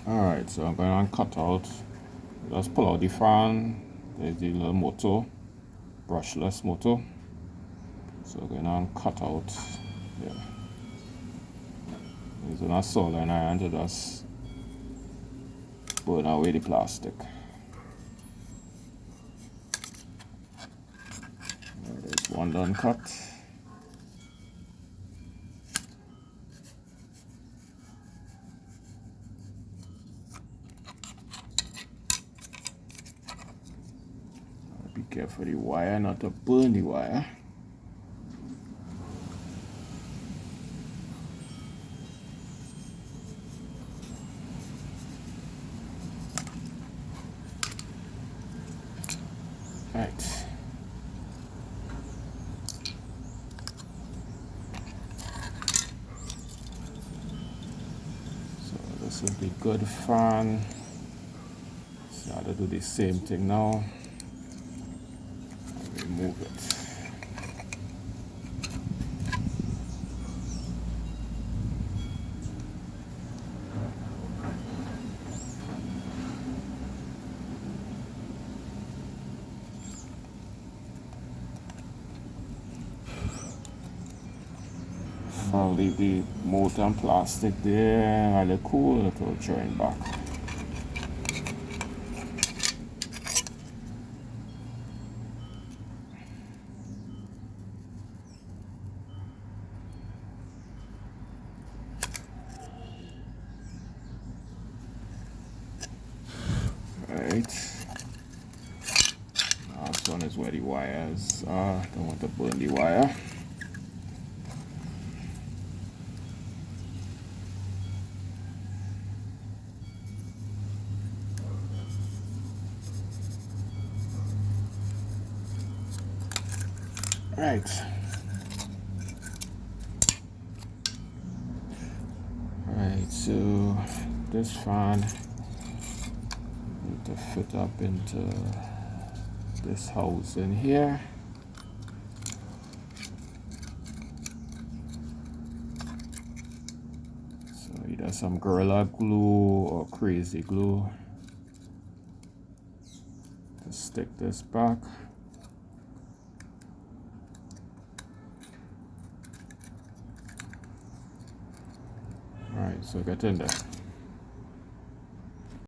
Alright, so I'm going to cut out, just pull out the fan. There's the little motor, brushless motor. So I'm going to cut out, yeah. Using a soldering iron to just burn away the plastic. There's one done cut. Be careful the wire, not to burn the wire. Right. So this is the good fan. So I'll do the same thing now. I'll remove it. I'll leave the motor and plastic there while it cool, it will join back. Right. Last one is where the wires are. Don't want to burn the wire. Right. Right, so this fan need to fit up into this house in here. So either some Gorilla Glue or Crazy Glue to stick this back. Alright, so get in there.